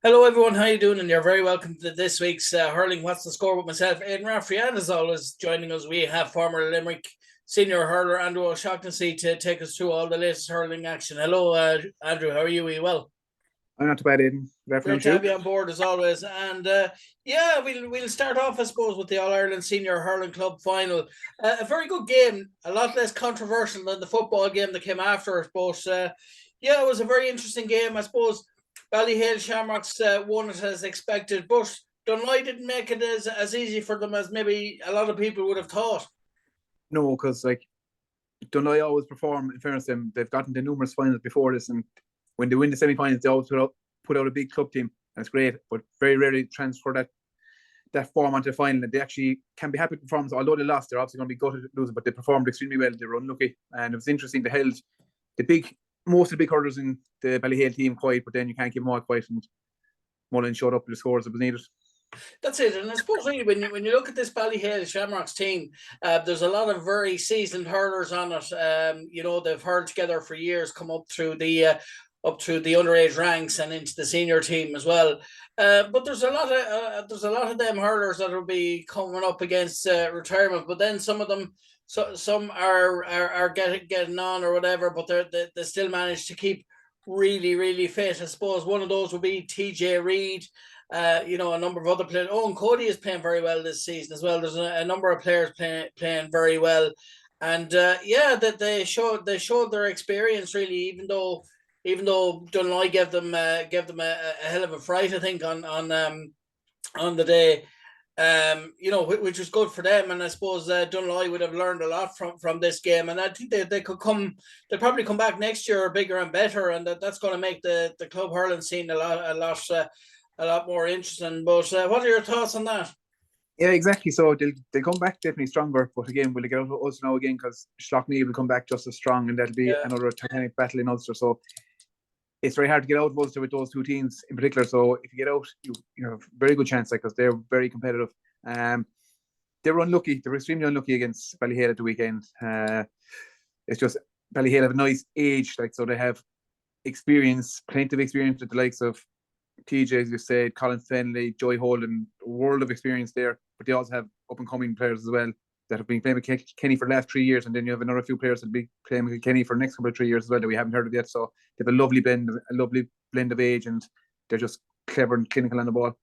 Hello everyone, how you doing? And you're very welcome to this week's Hurling What's the Score with myself, Aidan Raftery, and as always, joining us, we have former Limerick senior hurler Andrew O'Shaughnessy to take us through all the latest hurling action. Hello, Andrew, how are you? Are you well? I'm not too bad, Aidan. Good afternoon Great to to have you. you on board as always. And yeah, we'll start off, I suppose, with the All Ireland Senior Hurling Club final. A very good game, a lot less controversial than the football game that came after it. But yeah, it was a very interesting game. I suppose Ballyhale Shamrocks won it as expected, but Dunloy didn't make it as easy for them as maybe a lot of people would have thought. No, because Dunloy always perform. In fairness to them, they've gotten to numerous finals before this, and when they win the semi-finals, they always put out a big club team, and it's great. But very rarely transfer that form onto the final, and they actually can be happy with performance. Although they lost, they're obviously going to be gutted losing, but they performed extremely well. They were unlucky, and it was interesting. They held the big most of the big hurdles in the Ballyhale team quiet, but then you can't keep them all quiet. And Mullen showed up with the scores that was needed. That's it, and I suppose really when you look at this Ballyhale Shamrocks team, there's a lot of very seasoned hurlers on it. They've hurled together for years, come up through the underage ranks and into the senior team as well. But there's a lot of them hurlers that will be coming up against retirement. But then some of them, some are getting on or whatever, but they still manage to keep really fit. I suppose one of those would be TJ Reid. A number of other players. Oh, and Cody is playing very well this season as well. There's a number of players playing very well, and yeah, that they showed their experience really. Even though Dunloy gave them a hell of a fright, I think on the day. Which was good for them, and I suppose Dunloy would have learned a lot from this game, and I think they could come. They'll probably come back next year bigger and better, and that's going to make the club hurling scene a lot more interesting. But what are your thoughts on that? Yeah, exactly. So they'll come back definitely stronger. But again, will they get out of us now again? Because Schlockney will come back just as strong, and that'll be Yeah, another titanic battle in Ulster. So it's very hard to get out of Ulster with those two teams in particular. So if you get out, you have a very good chance, because they're very competitive. Um, they were unlucky. They were extremely unlucky against Ballyhale at the weekend. It's just Ballyhale have a nice age, so they have experience, plenty of experience with the likes of TJ, as you said, Colin Fenley, Joy Holden, a world of experience there. But they also have up and coming players as well that have been playing with Kenny for the last 3 years, and then you have another few players that will be playing with Kenny for the next couple of 3 years as well that we haven't heard of yet. So they have a lovely blend of age, and they're just clever and clinical on the ball.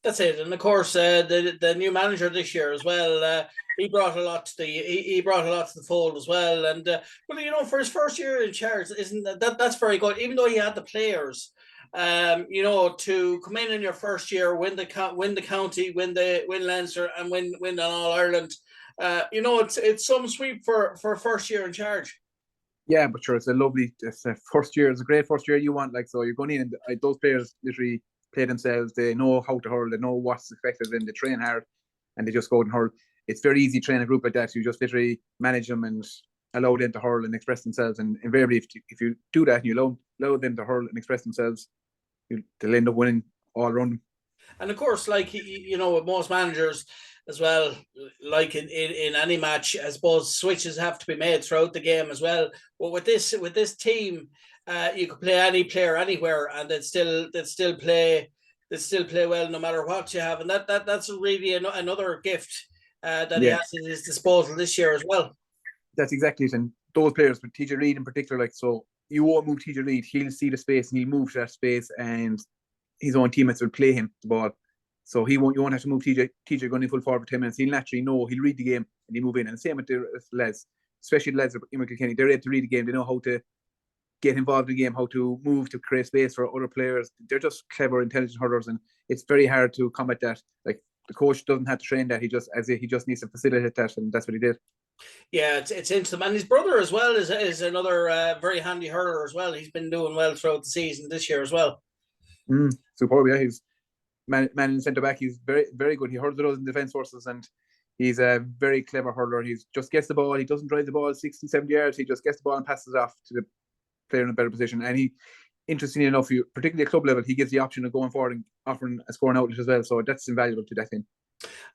that's it. And of course, the new manager this year as well. He brought a lot to the fold as well. And well, for his first year in charge, isn't that's very good. Even though he had the players, to come in your first year, win the county, win Leinster, and win an All Ireland. It's some sweep for first year in charge. Yeah, but sure, it's a first year. It's a great first year you want. So you're going in, and those players literally play themselves. They know how to hurl. They know what's expected of them. They train hard, and they just go and hurl. It's very easy to train a group like that. You just literally manage them and allow them to hurl and express themselves. And invariably, if you do that and you allow them to hurl and express themselves, they'll end up winning all around. And of course, like with most managers as well, like in any match, I suppose switches have to be made throughout the game as well. But with this team, you could play any player anywhere, and they'd still play well no matter what you have, and that's really another gift that he Yeah, has at his disposal this year as well. that's exactly it. And those players, but TJ Reid in particular, so you won't move TJ Reid. He'll see the space and he'll move to that space, and his own teammates will play him the ball. So you won't have to move TJ going in full forward for 10 minutes. He'll naturally know, he'll read the game and he'll move in. And the same with the lads, especially the lads in Kilkenny. They're able to read the game. They know how to get involved in the game, how to move to create space for other players. They're just clever, intelligent hurlers, and it's very hard to combat that. Like, the coach doesn't have to train that. He just needs to facilitate that, and that's what he did. Yeah, it's into them, and his brother as well is another very handy hurler as well. He's been doing well throughout the season this year as well. Superb, yeah. He's man in centre back. He's very, very good. He hurls it out in defence forces, and he's a very clever hurler. He just gets the ball. He doesn't drive the ball 60, 70 yards. He just gets the ball and passes it off to the player in a better position. And interestingly enough, particularly at club level, he gives the option of going forward and offering a scoring outlet as well. So that's invaluable to that team.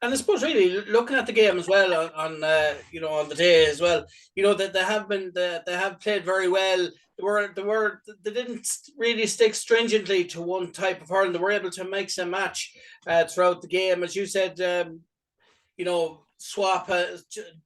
And I suppose really looking at the game as well on on the day as well, that they have played very well. they didn't really stick stringently to one type of hurling. They were able to mix and match throughout the game, as you said. Swap,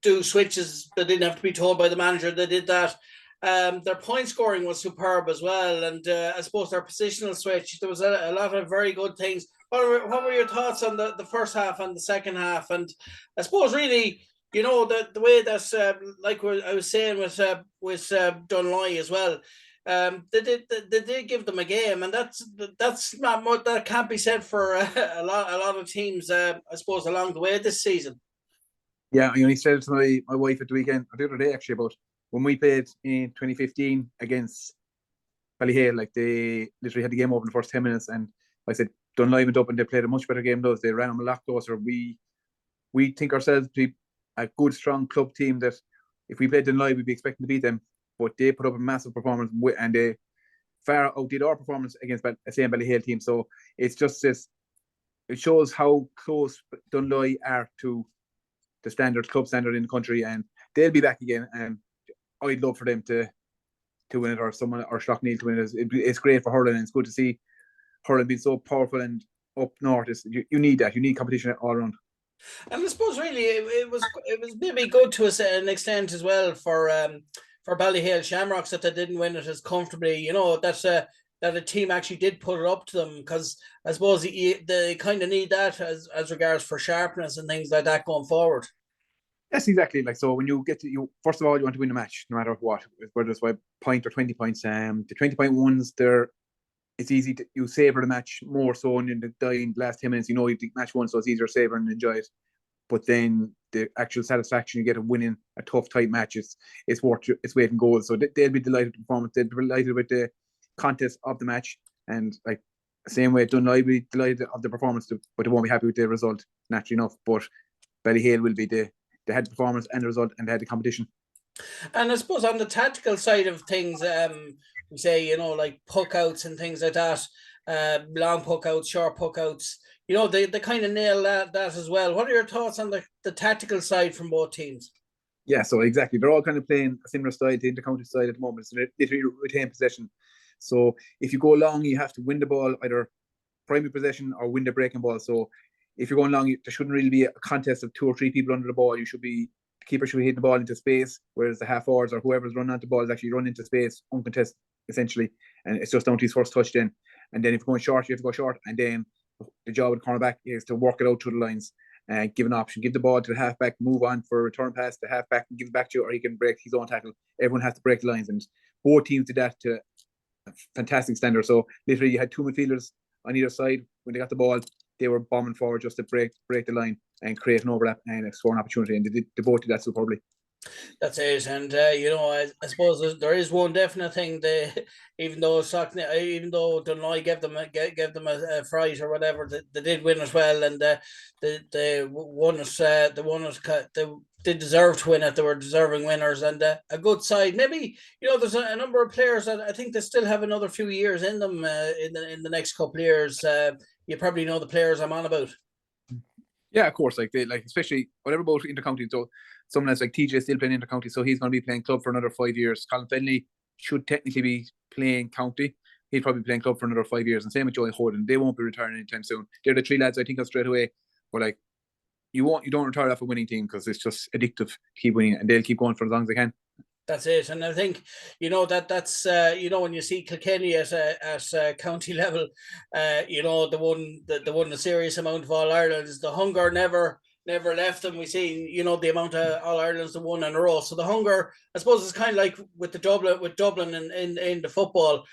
do switches. They didn't have to be told by the manager. They did that. Their point scoring was superb as well, and I suppose their positional switch. There was a lot of very good things. What were your thoughts on the first half and the second half? And I suppose really, the way that like I was saying with Dunloy as well. They did give them a game, and that's not much that can't be said for a lot of teams. I suppose along the way this season. Yeah, I only said it to my wife at the weekend, or the other day actually, about when we played in 2015 against Ballyhale. Like, they literally had the game over in the first 10 minutes, and I said Dunloy went up and they played a much better game than us. They ran them a lot closer. We think ourselves to be a good, strong club team that if we played Dunloy, we'd be expecting to beat them. But they put up a massive performance, and they far outdid our performance against the same Ballyhale team. So it's just this. It shows how close Dunloy are to the club standard in the country, and they'll be back again. And I'd love for them to win it, or Schlockneil to win it. It's great for hurling, and it's good to see hurling being so powerful and up north. You need that. You need competition all around. And I suppose really it was maybe good to an extent as well for Ballyhale Shamrocks that they didn't win it as comfortably. That a team actually did put it up to them, because I suppose they kind of need that as regards for sharpness and things like that going forward. Yes, exactly. Like, so when you get to first of all, you want to win the match, no matter what, whether it's by point or 20 points. The 20-point ones, it's easy you savor the match more so in the dying last 10 minutes. You match one, so it's easier to savor and enjoy it. But then the actual satisfaction you get of winning a tough, tight match, it's worth its weight in gold. So they'll be delighted with the performance. They'll be delighted with the contest of the match, and like same way Dunloy will be delighted of the performance, but they won't be happy with the result, naturally enough. But Ballyhale will be they had the performance and the result, and they had the competition. And I suppose on the tactical side of things, we say, like puck outs and things like that, long puck outs, short puck outs, they kind of nail that as well. What are your thoughts on the tactical side from both teams? Yeah, so exactly. They're all kind of playing a similar style to the inter-county side at the moment. So they literally retain possession. So if you go long, you have to win the ball, either primary possession or win the breaking ball. So if you're going long, there shouldn't really be a contest of 2 or 3 people under the ball. The keeper should be hitting the ball into space, whereas the half forwards or whoever's running onto the ball is actually running into space, uncontested, essentially. And it's just down to his first touch then. And then if you're going short, you have to go short. And then the job of the cornerback is to work it out through the lines. Give an option, give the ball to the halfback, move on for a return pass. The halfback can give it back to you, or he can break his own tackle. Everyone has to break the lines, and both teams did that to a fantastic standard. So literally, you had 2 midfielders on either side. When they got the ball, they were bombing forward just to break the line and create an overlap and score an opportunity. And they both did that superbly. That's it, and I suppose there is one definite thing. Even though Dunloy gave them a fright or whatever, they did win as well, and they won us. They did deserve to win it. They were deserving winners, and a good side. Maybe there's a number of players that I think they still have another few years in them in the next couple of years. You probably know the players I'm on about. Yeah, of course. Especially whatever about intercounty. So someone else like TJ still playing intercounty, so he's going to be playing club for another 5 years. Colin Fennelly should technically be playing county. He'll probably be playing club for another 5 years. And same with Joey Holden. They won't be retiring anytime soon. They're the 3 lads I think of straight away. But you don't retire off a winning team, because it's just addictive to keep winning, and they'll keep going for as long as they can. That's it, and I think that's when you see Kilkenny at county level, they won a serious amount of All Irelands. The hunger never left them. We see the amount of All Irelands they won in a row. So the hunger, I suppose, is kind of like with Dublin in the football.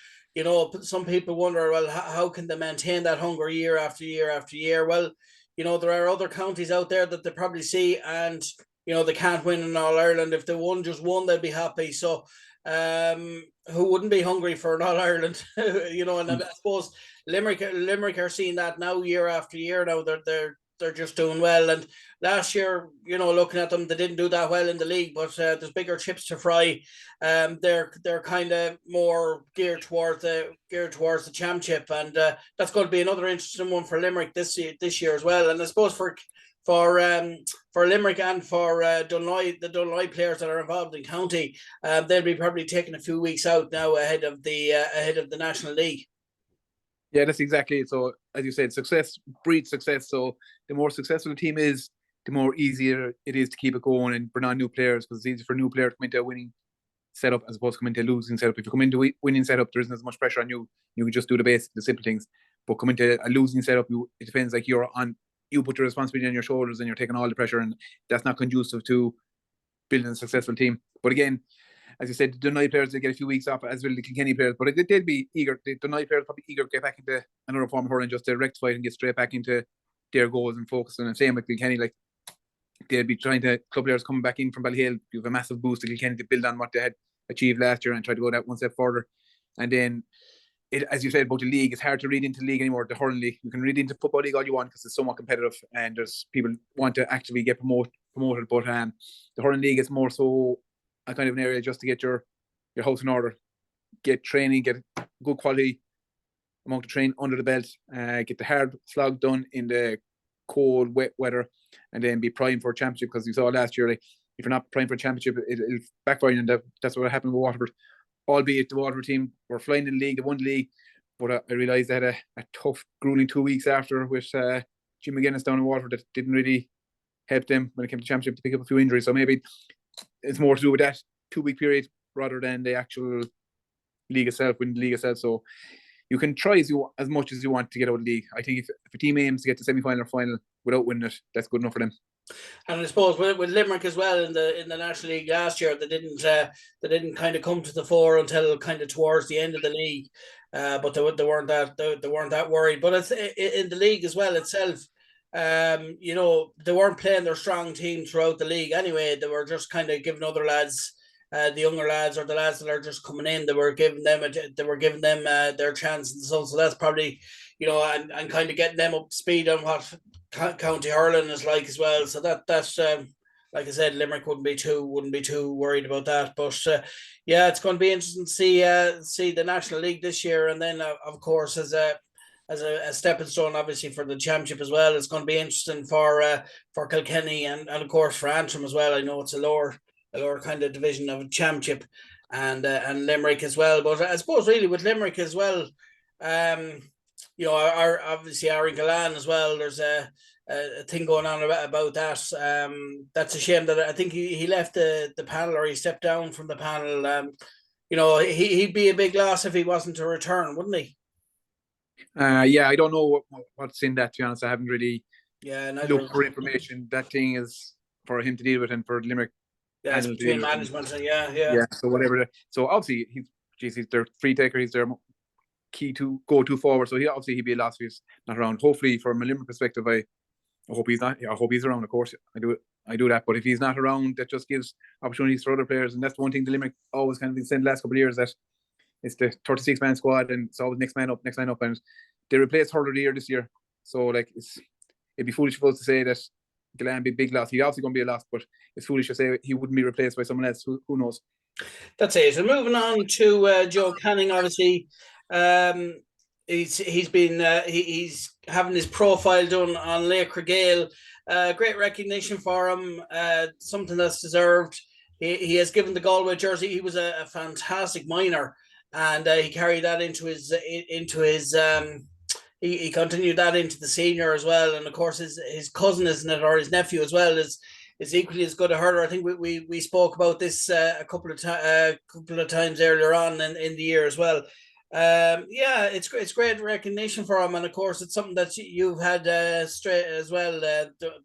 Some people wonder, well, how can they maintain that hunger year after year after year? Well, there are other counties out there that they probably see, and they can't win in All Ireland. If they just won, they'd be happy. So who wouldn't be hungry for an All Ireland? And I suppose Limerick are seeing that now year after year. Now they're just doing well. And last year, looking at them, they didn't do that well in the league, but there's bigger chips to fry. They're kind of more geared towards the championship, and that's going to be another interesting one for Limerick this year as well. And I suppose for for Limerick and for Dunloy, the Dunloy players that are involved in county. They'll be probably taking a few weeks out now ahead of the National League. Yeah, that's exactly it. So, as you said, success breeds success. So, the more successful the team is, the more easier it is to keep it going and bring on new players, because it's easy for a new player to come into a winning setup as opposed to come into a losing setup. If you come into a winning setup, there isn't as much pressure on you. You can just do the basic, the simple things. But come into a losing setup, it depends. Like you put your responsibility on your shoulders and you're taking all the pressure, and that's not conducive to building a successful team. But again, as you said, the Dunloy players, they get a few weeks off, as will the Kilkenny players, but they'll be eager. The Dunloy players probably eager to get back into another form of hurling, just to rectify it and get straight back into their goals and focus. And the same with Kilkenny, like they'll be trying to, club players coming back in from Ballyhale, give a massive boost to Kilkenny to build on what they had achieved last year and try to go that one step further. And then, as you said about the league, it's hard to read into the league anymore, the hurling league. You can read into football league all you want because it's somewhat competitive and there's people want to actively get promoted. But the hurling league is more so a kind of an area just to get your house in order, get training, get good quality amount of training under the belt, get the hard slog done in the cold, wet weather, and then be primed for a championship. Because you saw last year, like, if you're not primed for a championship, it'll backfire, and that's what happened with Waterford. Albeit the Waterford team were flying in the league, they won the league, but I realised they had a tough, grueling 2 weeks after with Jim McGuinness down in Waterford that didn't really help them when it came to championship to pick up a few injuries. So maybe it's more to do with that 2 week period rather than the actual league itself, winning the league itself. So you can try as much as you want to get out of the league. I think if a team aims to get to semi-final or final without winning it, that's good enough for them. And I suppose with Limerick as well in the National League last year, they didn't kind of come to the fore until kind of towards the end of the league, but they weren't that worried. But it's in the league as well itself. They weren't playing their strong team throughout the league anyway. They were just kind of giving other lads, the younger lads or the lads that are just coming in, they were giving them their chance, and so that's probably, and kind of getting them up to speed on what county hurling is like as well. So that's like I said, Limerick wouldn't be too worried about that. But yeah, it's going to be interesting to see the National League this year, and then of course as a stepping stone, obviously, for the championship as well. It's going to be interesting for Kilkenny and of course for Antrim as well. I know it's a lower kind of division of a championship, and Limerick as well. But I suppose really with Limerick as well, obviously Aaron Gallan as well. There's a thing going on about that. That's a shame that I think he left the panel, or he stepped down from the panel. He'd be a big loss if he wasn't to return, wouldn't he? Yeah, I don't know what's in that, to be honest. I haven't really looked for information. That thing is for him to deal with and for Limerick. Yeah, it's between management and yeah. So whatever. So obviously he's their free taker. He's their key to go to forward. So he'd be a loss if he's not around. Hopefully, from a Limerick perspective, I hope he's not. I hope he's around. Of course, I do that. But if he's not around, that just gives opportunities for other players, and that's the one thing the Limerick always kind of been saying the last couple of years, that it's the 36-man squad, and it's always next man up, and they replaced Hurler of the Year this year. So it'd be foolish for us to say that Gallan be a big loss. He's obviously going to be a loss, but it's foolish to say he wouldn't be replaced by someone else. Who knows? That's it. So moving on to Joe Canning, obviously, he's having his profile done on Lake Cragale. Great recognition for him. Something that's deserved. He has given the Galway jersey. He was a fantastic minor, and he carried that into his. He continued that into the senior as well, and of course his cousin, isn't it, or his nephew as well, is equally as good a hurler. I think we spoke about this a couple of times earlier on in the year as well. It's great recognition for him, and of course it's something that you've had straight as well,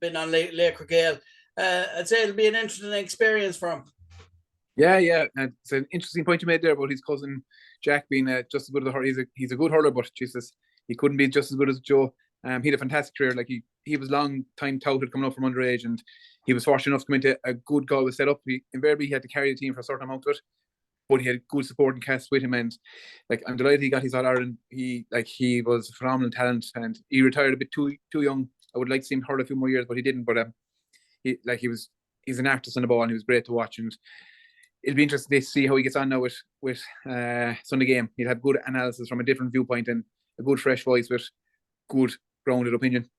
been on Lake Cragale. I'd say it'll be an interesting experience for him. Yeah, it's an interesting point you made there about his cousin Jack being just as good as a hurler. He's a good hurler, but Jesus, he couldn't be just as good as Joe. He had a fantastic career. Like he was long time touted coming up from underage, and he was fortunate enough to come into a good Galway setup. Invariably he had to carry the team for a certain amount of it, but he had good support and cast with him, and I'm delighted he got his All-Ireland. He was a phenomenal talent, and he retired a bit too young. I would like to see him hurl a few more years, but he didn't. But he's an artist on the ball, and he was great to watch, and it'll be interesting to see how he gets on now with Sunday game. He'll have good analysis from a different viewpoint and a good fresh voice with good grounded opinion.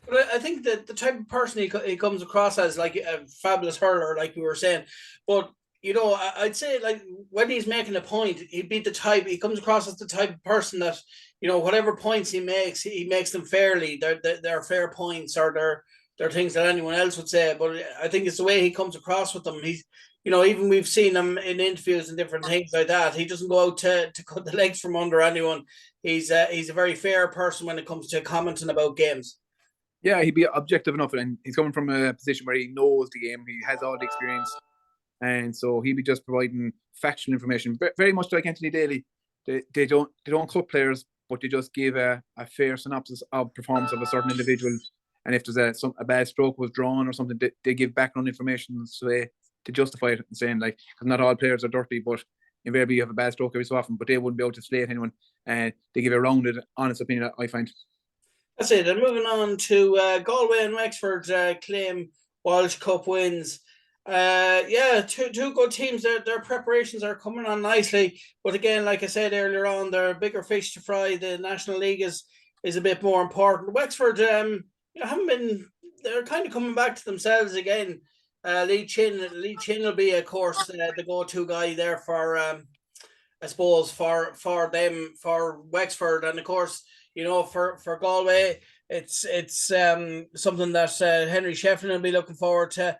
But I think that the type of person he comes across as like a fabulous hurler, like we were saying. But I'd say like when he's making a point, he'd be the type. He comes across as the type of person that whatever points he makes them fairly. They're fair points, or they're things that anyone else would say. But I think it's the way he comes across with them. He's even we've seen him in interviews and different things like that. He doesn't go out to cut the legs from under anyone. He's a very fair person when it comes to commenting about games. Yeah, he'd be objective enough, and he's coming from a position where he knows the game. He has all the experience, and so he'd be just providing factual information, very much like Anthony Daly. They don't cut players, but they just give a fair synopsis of performance of a certain individual. And if there's a bad stroke was drawn or something, they give background information to justify it, and saying like, because not all players are dirty, but invariably you have a bad stroke every so often, but they wouldn't be able to slate anyone. And they give a rounded, honest opinion, I find. That's it. And moving on to Galway and Wexford claim Walsh Cup wins. Yeah, two good teams. Their preparations are coming on nicely. But again, like I said earlier on, they're bigger fish to fry. The National League is a bit more important. Wexford haven't been. They're kind of coming back to themselves again. Lee Chin will be, of course, the go-to guy there for I suppose for them, for Wexford, and of course for Galway, it's something that Henry Shefflin will be looking forward to.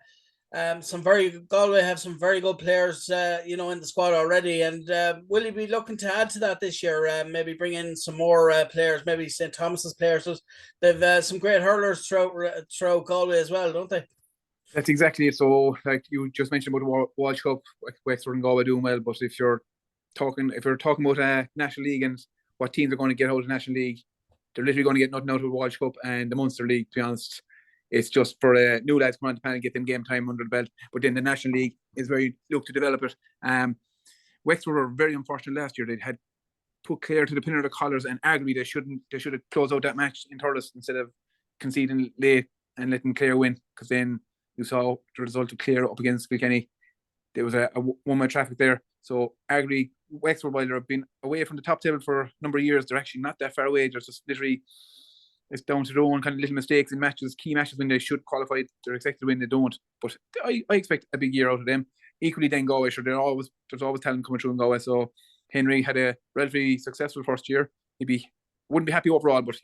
Galway have some very good players, in the squad already, and will he be looking to add to that this year? Maybe bring in some more players, maybe St. Thomas's players. So they've some great hurlers throughout Galway as well, don't they? That's exactly it. So, like you just mentioned about the Walsh Cup, Wexford and Galway doing well. But if you're talking about National League and what teams are going to get out of the National League, they're literally going to get nothing out of the Walsh Cup and the Munster League. To be honest, it's just for new lads coming on to pan and get them game time under the belt. But then the National League is where you look to develop it. Wexford were very unfortunate last year. They had put Clare to the pin of the collars, and arguably they should have closed out that match in Thurles instead of conceding late and letting Clare win, because then you saw the result of Clare up against Kilkenny. There was a one-way traffic there. So arguably Wexford, while they've been away from the top table for a number of years, they're actually not that far away. There's just literally, it's down to their own kind of little mistakes in matches, key matches when they should qualify. They're expected to win, they don't. But I expect a big year out of them. Equally then Galway, sure, there's always talent coming through in Galway. So Henry had a relatively successful first year. Wouldn't be happy overall, but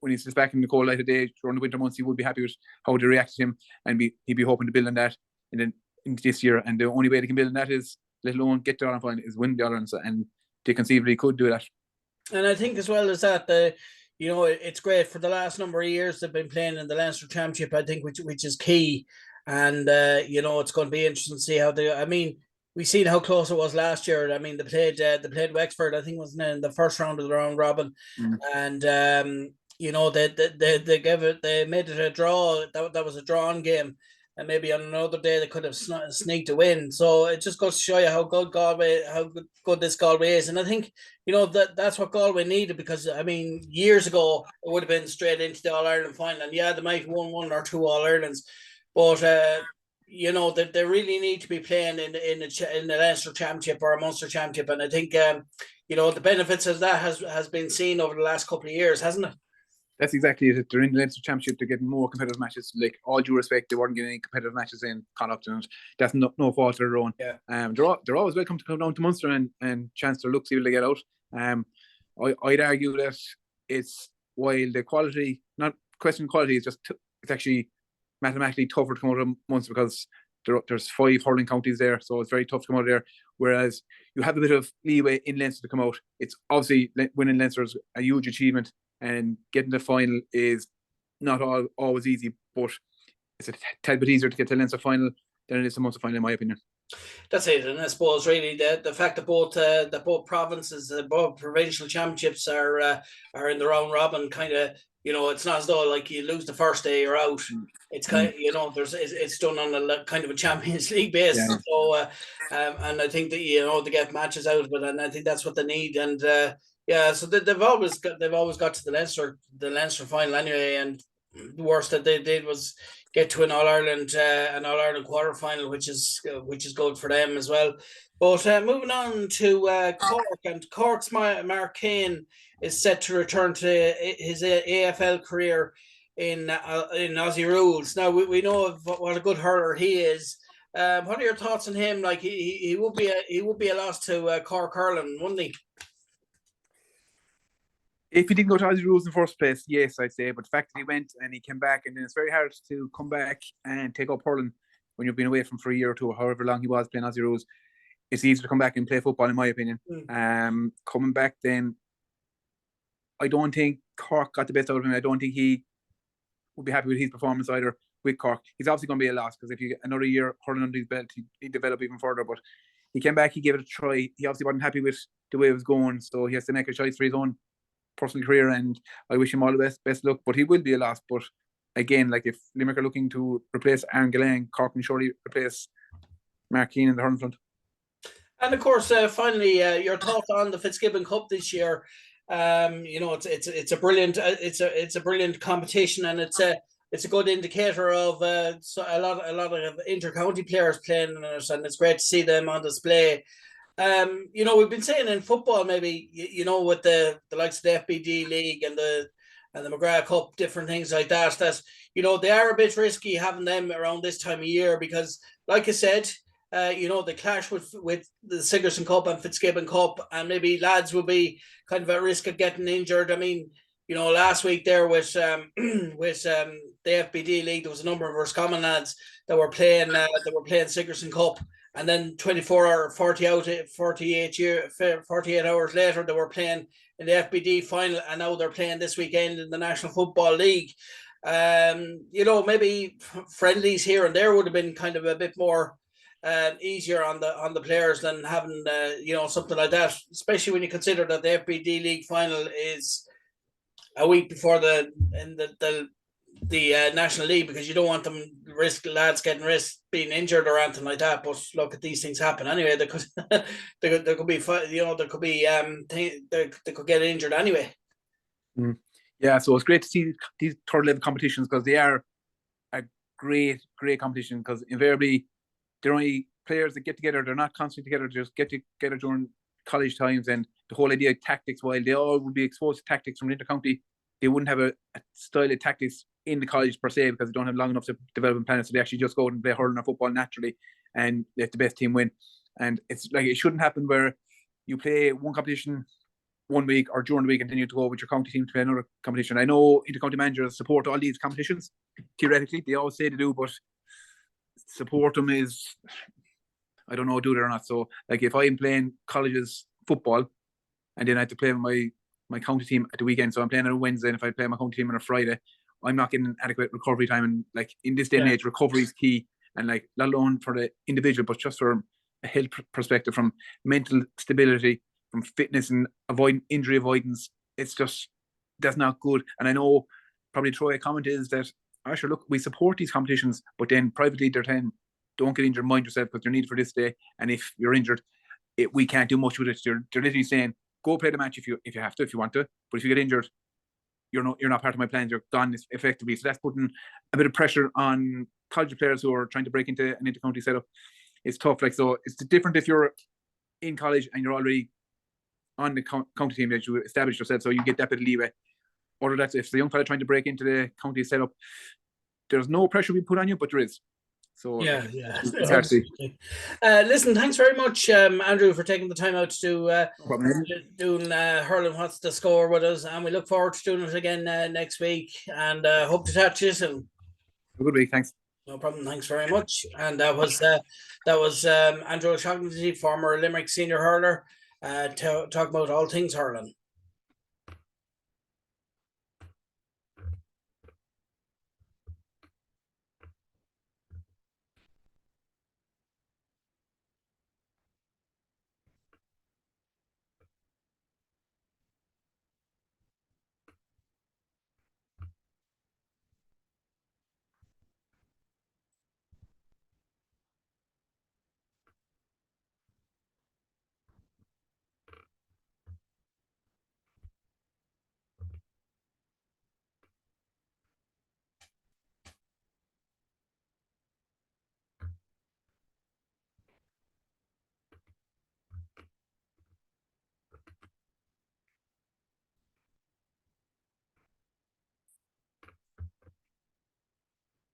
when he's just back in the cold light of day during the winter months, he would be happy with how they react to him, and he'd be hoping to build on that in this year. And the only way they can build on that is, let alone get to Ireland final, is win the Ireland, and they conceivably could do that. And I think as well as that, it's great for the last number of years they've been playing in the Leinster Championship, I think, which is key. And it's going to be interesting to see how they. I mean, we seen how close it was last year. I mean, they played Wexford, I think, was in the first round of the round robin, and they made it a draw. That was a drawn game, and maybe on another day they could have sneaked a win. So it just goes to show you how good this Galway is. And I think that's what Galway needed, because I mean, years ago it would have been straight into the All Ireland final, and yeah, they might have won one or two All Irelands, but that they really need to be playing in the Leinster Championship or a Munster Championship. And I think the benefits of that has been seen over the last couple of years, hasn't it? That's exactly it. They're in the Leinster Championship. They're getting more competitive matches. Like, all due respect, they weren't getting any competitive matches in Connacht, and that's no fault of their own. Yeah. They're always welcome to come down to Munster and chance their luck, see what they get out. I'd argue that it's, while the quality, not question quality, is just it's actually mathematically tougher to come out of Munster, because there's 5 hurling counties there, so it's very tough to come out of there. Whereas you have a bit of leeway in Leinster to come out. It's obviously, winning Leinster is a huge achievement, and getting the final is not always easy, but it's a tad bit easier to get to the Leinster final than it is the Munster final, in my opinion. That's it, and I suppose really the fact that both provinces, both provincial championships are in the round robin, kind of, it's not as though like you lose the first day you're out. It's kind of, it's done on a kind of a Champions League basis. Yeah. So and I think that they get matches out of it, and I think that's what they need. And so they've always got to the Leinster final anyway, and the worst that they did was get to an All Ireland quarter final, which is good for them as well. But moving on to Cork, and Cork's Mark Kane is set to return to his AFL career in Aussie rules. Now we know of what a good hurler he is. What are your thoughts on him? Like he would be a loss to Cork hurling, wouldn't he? If he didn't go to Aussie rules in the first place, yes, I'd say. But the fact that he went and he came back, and then it's very hard to come back and take up hurling when you've been away from for a year or two, or however long he was playing Aussie rules. It's easier to come back and play football, in my opinion. Coming back, then I don't think Cork got the best out of him. I don't think he would be happy with his performance either with Cork. He's obviously going to be a loss, because if you get another year hurling under his belt, he'd develop even further. But he came back, he gave it a try. He obviously wasn't happy with the way it was going, so he has to make a choice for his own personal career, and I wish him all the best luck. But he will be a loss. But again, like if Limerick are looking to replace Aaron Gillane, Cork can surely replace Mark Keane in the hurling front. And of course, finally, your thoughts on the Fitzgibbon Cup this year. It's a brilliant competition, and it's a good indicator of a lot of inter-county players playing in it, and it's great to see them on display. We've been saying in football, maybe with the likes of the FBD League and the McGrath Cup, different things like that. That they are a bit risky having them around this time of year, because, like I said, the clash with the Sigerson Cup and Fitzgibbon Cup, and maybe lads will be kind of at risk of getting injured. I mean, last week there with the FBD League, there was a number of Roscommon lads that were playing Sigerson Cup, and then 24 or 48 hours later, they were playing in the FBD final, and now they're playing this weekend in the National Football League. Maybe friendlies here and there would have been kind of a bit more easier on the players than having something like that, especially when you consider that the FBD League final is a week before the National League, because you don't want them lads being injured or anything like that. But look, at these things happen anyway. They could get injured anyway. Yeah, so it's great to see these third level competitions, because they are a great competition, because invariably they're only players that get together. They're not constantly together. They just get together during college times, and the whole idea of tactics, while they all would be exposed to tactics from intercounty, they wouldn't have a style of tactics in the college per se, because they don't have long enough to develop and plan it. So they actually just go out and play hurling or football naturally, and let the best team win. And it's like, it shouldn't happen where you play one competition one week or during the week, and then you have to go with your county team to play another competition. I know intercounty managers support all these competitions. Theoretically, they always say they do, but support them is, I don't know, do they or not. So like, if I'm playing colleges football and then I have to play with my county team at the weekend, so I'm playing on a Wednesday, and if I play my county team on a Friday, I'm not getting adequate recovery time. And like, in this day and age, recovery is key, and like, not alone for the individual, but just from a health perspective, from mental stability, from fitness and injury avoidance. It's just, that's not good. And I know probably Troy, a comment is that, sure, look, we support these competitions, but then privately they're saying, don't get injured, mind yourself, because you're needed for this day, and if you're injured, we can't do much with it. They're literally saying, go play the match if you have to, if you want to, but if you get injured, you're not part of my plans, you're gone effectively. So that's putting a bit of pressure on college players who are trying to break into an intercounty setup. It's tough. Like, so it's different if you're in college and you're already on the county team that you established yourself, so you get that bit of leeway. Or that's if the young fella trying to break into the county setup, there's no pressure we put on you, but there is. So yeah. Listen, thanks very much, Andrew, for taking the time out to doing hurling what's the score with us, and we look forward to doing it again next week, and hope to chat to you soon. Have a good week. Thanks. No problem. Thanks very much. And that was Andrew O'Shaughnessy, former Limerick senior hurler, talking about all things hurling.